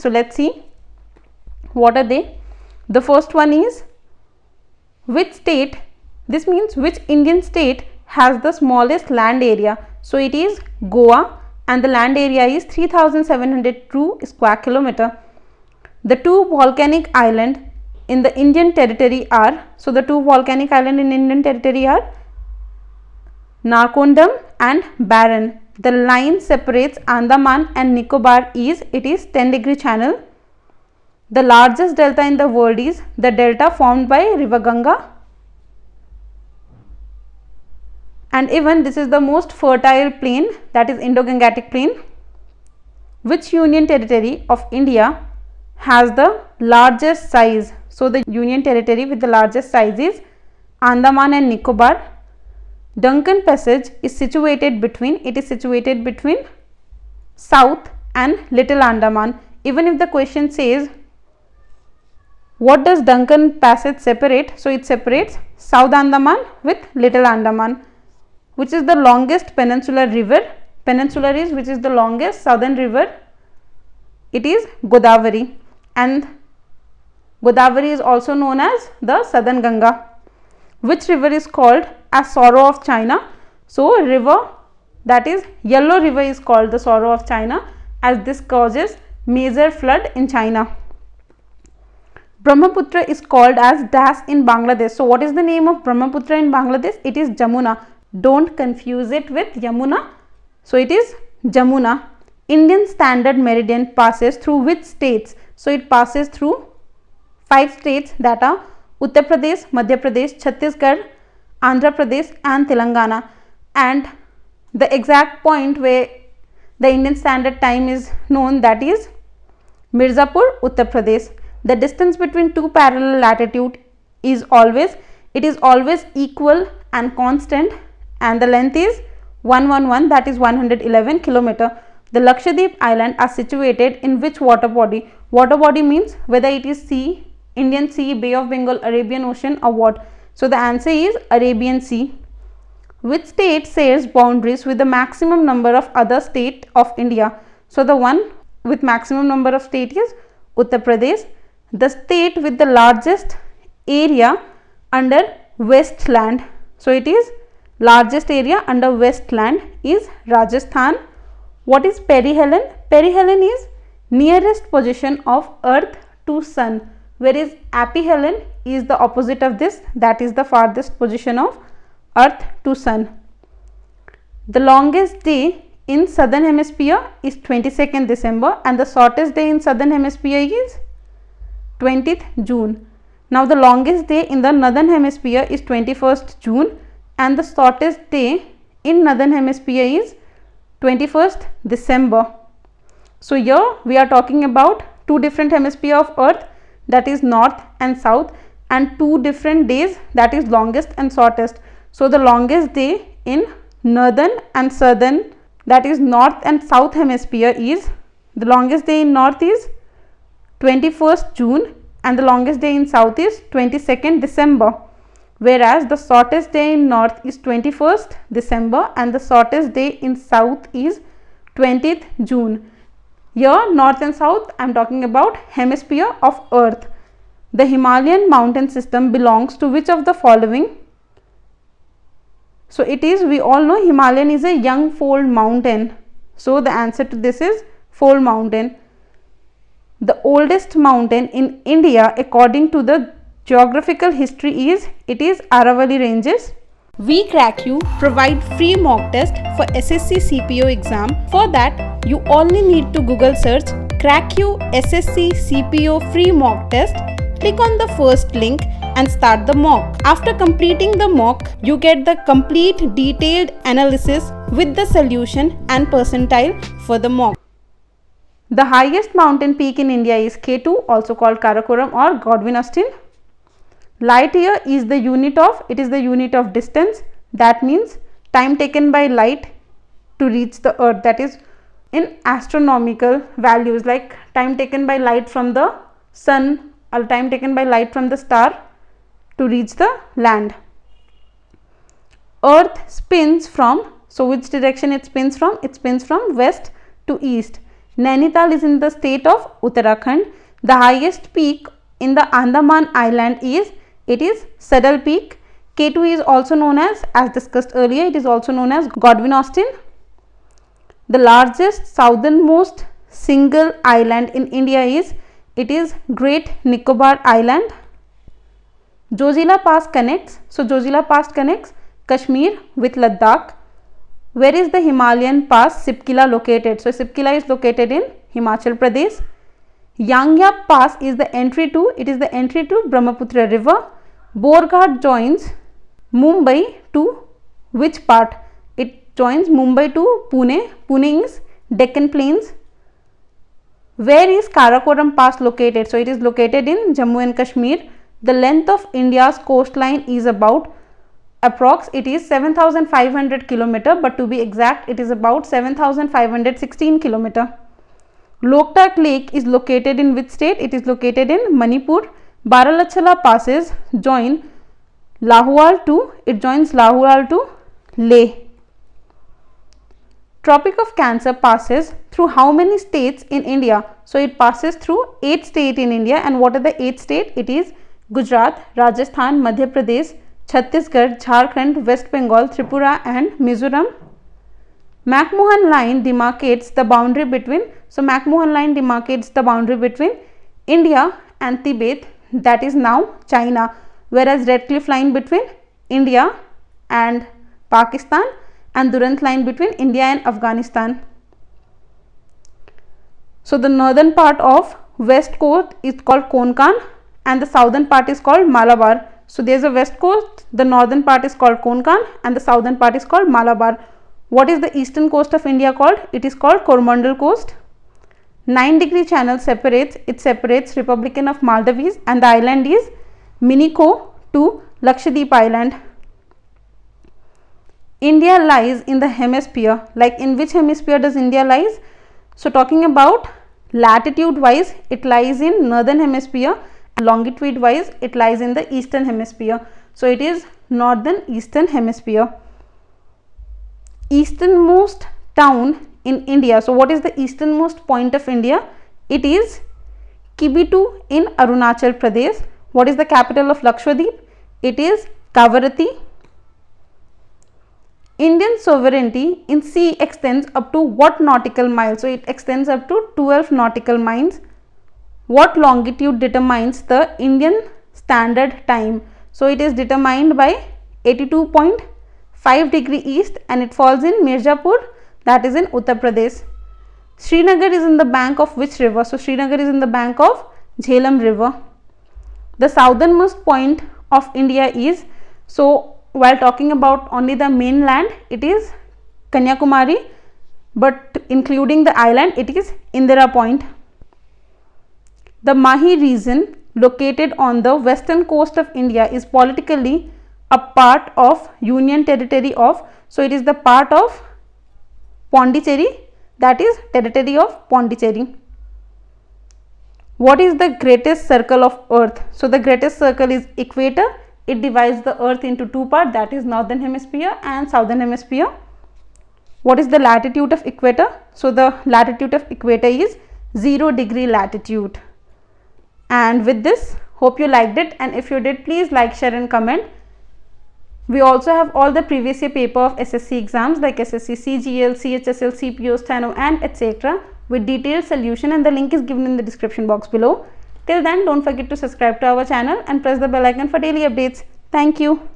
So let's see what are they. The first one is which state, this means which Indian state has the smallest land area. So it is Goa and the land area is 3702 square kilometer. The two volcanic islands in the Indian territory are, so the two volcanic islands in Indian territory are Narcondam and Barron. The line separates Andaman and Nicobar is, it is 10-degree channel. The largest delta in the world is the delta formed by river Ganga, and even this is the most fertile plain, that is Indo-Gangetic plain. Which union territory of India has the largest size? So the union territory with the largest size is Andaman and Nicobar. Duncan Passage is situated between, it is situated between South and Little Andaman. Even if the question says what does Duncan Passage separate? So it separates South Andaman with Little Andaman. Which is the longest peninsular river? Peninsular is which is the longest southern river? It is Godavari, and Godavari is also known as the Southern Ganga. Which river is called as Sorrow of China? So river, that is Yellow River, is called the Sorrow of China as this causes major flood in China. Brahmaputra is called as Das in Bangladesh. So what is the name of Brahmaputra in Bangladesh? It is Jamuna. Don't confuse it with Yamuna. So it is Jamuna. Indian Standard Meridian passes through which states? So it passes through 5 states, that are Uttar Pradesh, Madhya Pradesh, Chhattisgarh, Andhra Pradesh and Telangana. And the exact point where the Indian Standard Time is known, that is Mirzapur, Uttar Pradesh. The distance between two parallel latitudes is always, it is always equal and constant, and the length is 111, that is 111 kilometer. The Lakshadweep Island are situated in which water body? Water body means whether it is sea, Indian Sea, Bay of Bengal, Arabian Ocean or what? So the answer is Arabian Sea. Which state shares boundaries with the maximum number of other states of India? So the one with maximum number of states is Uttar Pradesh. The state with the largest area under Westland, so it is largest area under Westland is Rajasthan. What is perihelion? Perihelion is nearest position of Earth to Sun, whereas aphelion is the opposite of this, that is the farthest position of Earth to Sun. The longest day in Southern Hemisphere is 22nd December and the shortest day in Southern Hemisphere is 20th June. Now the longest day in the Northern Hemisphere is 21st June and the shortest day in Northern Hemisphere is 21st December. So here we are talking about two different hemisphere of Earth, that is North and South, and two different days, that is longest and shortest. So the longest day in Northern and Southern, that is North and South Hemisphere is, the longest day in North is 21st June and the longest day in South is 22nd December, whereas the shortest day in North is 21st December and the shortest day in South is 20th June. Here North and South I am talking about hemisphere of Earth. The Himalayan mountain system belongs to which of the following? So it is, we all know Himalayan is a young fold mountain. So the answer to this is Fold mountain. The oldest mountain in India according to the geographical history is, it is Aravalli Ranges. We Cracku provide free mock test for SSC CPO exam. For that you only need to Google search Cracku SSC CPO free mock test. Click on the first link and start the mock. After completing the mock, you get the complete detailed analysis with the solution and percentile for the mock. The highest mountain peak in India is K2, also called Karakoram or Godwin Austen. Light year is the unit of, it is the unit of distance, that means time taken by light to reach the earth, that is in astronomical values, like time taken by light from the sun or time taken by light from the star to reach the land. Earth spins from, so which direction it spins from? It spins from west to east. Nainital is in the state of Uttarakhand. The highest peak in the Andaman island is, it is Saddle Peak. K2 is also known as discussed earlier, it is also known as Godwin Austen. The largest southernmost single island in India is, it is Great Nicobar Island. Jojila Pass connects, so Jojila Pass connects Kashmir with Ladakh. Where is the Himalayan pass Sipkila located? So Sipkila is located in Himachal Pradesh. Yangyap Pass is the entry to, it is the entry to Brahmaputra river. Borghat joins Mumbai to which part? It joins Mumbai to Pune. Pune is Deccan Plains. Where is Karakoram Pass located? So it is located in Jammu and Kashmir. The length of India's coastline is about approx, it is 7,500 km, but to be exact it is about 7,516 km. Loktak Lake is located in which state? It is located in Manipur. Baralachala passes join Lahaul to, it joins Lahaul to Leh. Tropic of Cancer passes through how many states in India? So it passes through 8 states in India. And what are the 8 states? It is Gujarat, Rajasthan, Madhya Pradesh, Chhattisgarh, Jharkhand, West Bengal, Tripura and Mizoram. McMahon line demarcates the boundary between, so McMahon line demarcates the boundary between India and Tibet, that is now China, whereas Redcliffe line between India and Pakistan and Durand line between India and Afghanistan. So the northern part of west coast is called Konkan and the southern part is called Malabar. So there is a west coast, the northern part is called Konkan and the southern part is called Malabar. What is the eastern coast of India called? It is called Coromandel Coast. 9-degree channel separates, it separates Republican of Maldives and the island is Minico to Lakshadweep Island. India lies in the hemisphere, like in which hemisphere does India lies? So talking about latitude wise, it lies in northern hemisphere, and longitude wise it lies in the eastern hemisphere. So it is northern eastern hemisphere. Easternmost town in India. So what is the easternmost point of India? It is Kibitu in Arunachal Pradesh. What is the capital of Lakshadweep? It is Kavarati. Indian sovereignty in sea extends up to what nautical miles? So it extends up to 12 nautical miles. What longitude determines the Indian Standard Time? So it is determined by 82.5 degree east and it falls in Mirzapur, that is in Uttar Pradesh. Srinagar is in the bank of which river? So Srinagar is in the bank of Jhelum river. The southernmost point of India is, so while talking about only the mainland, it is Kanyakumari, but including the island it is Indira Point. The Mahi region located on the western coast of India is politically a part of Union Territory of, so it is the part of Pondicherry, that is territory of Pondicherry. What is the greatest circle of earth? So the greatest circle is equator. It divides the earth into two parts, that is northern hemisphere and southern hemisphere. What is the latitude of equator? So the latitude of equator is 0 degree latitude. And with this, hope you liked it, and if you did, please like, share and comment. We also have all the previous year paper of SSC exams like SSC CGL, CHSL, CPO, Steno and etc. with detailed solution, and the link is given in the description box below. Till then, don't forget to subscribe to our channel and press the bell icon for daily updates. Thank you.